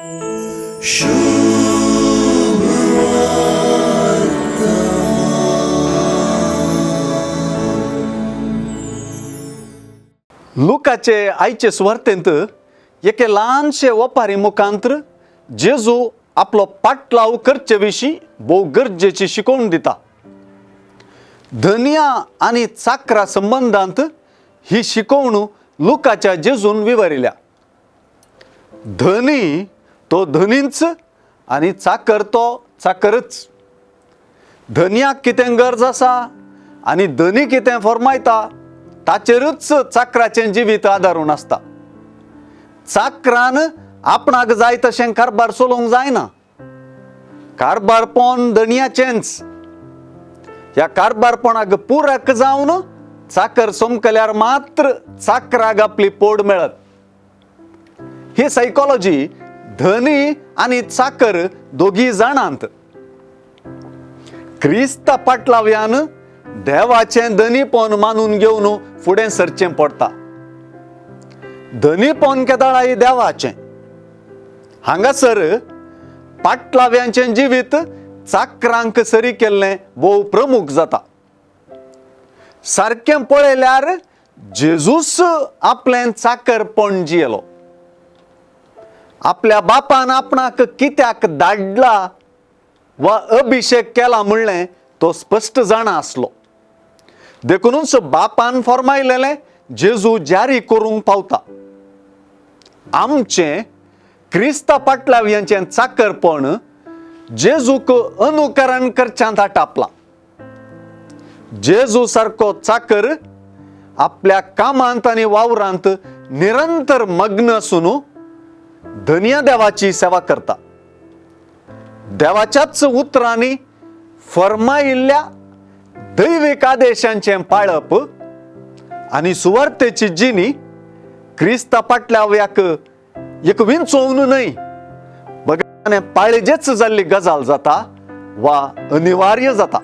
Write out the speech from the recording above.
लुकाचे आईचे सुवार्तेंत एके ल्हानशे ओपारी मुखांतर जेजू आपलो पाटलाव करचे विशीं भोव गरजेची शिकवण दिता. धनिया आनी चाकरा संबंधांत ही शिकवण लुकाच्या जेजून विवरिल्या. धनी तो धनीच आनी चाकर तो चाकरच. धन्याक कितें गरज आसा आनी धनी कितें फरमायता ताचेरूच चाकराचें जिवीत आदारून आसता. चाकरान आपणाक जाय तशें कारभार चलोवंक जायना. कारभारपण धनियाचेंच. ह्या कारभारपणाक पुरक जावन चाकर सोमकल्यार मात्र चाकराक आपली पोड मेळत. ही सायकॉलॉजी धनी आनी चाकर दोगी जाणांत. क्रिस्त पाटलाव्यान देवाचें धनीपण मानून घेवन फुडें सरचें पडटा. धनीपण केदाळाय देवाचें. हांगासर पाटलाव्यांचें जिवीत चाकरांक सरी केल्लें भोव प्रमुख जाता. सारकें पळयल्यार जेजूस आपलें चाकरपण जियेलो. आपल्या बापान आपणाक कित्याक धाडला वा अभिषेक केला म्हणलें तो स्पश्ट जाणा आसलो. देखूनच बापान फरमायलेलें जेजू जारी करूंक पावता. आमचें क्रिस्ता पाटलाव्यांचें चाकरपण जेजूक अनुकरण करच्यांत आपला. जेजू सारको चाकर आपल्या कामांत आनी वावरांत निरंतर मग्न आसून धन्य देवाची सेवा करता. देवाच्याच उतरांनी फरमायिल्ल्या दैविक आदेशांचें पाळप आनी सुवार्तेची जिणी क्रिस्ता पाटलाव्याक एक विंचोवन न्हय बगाने पाळजेच जाल्ली गजाल जाता वा अनिवार्य जाता.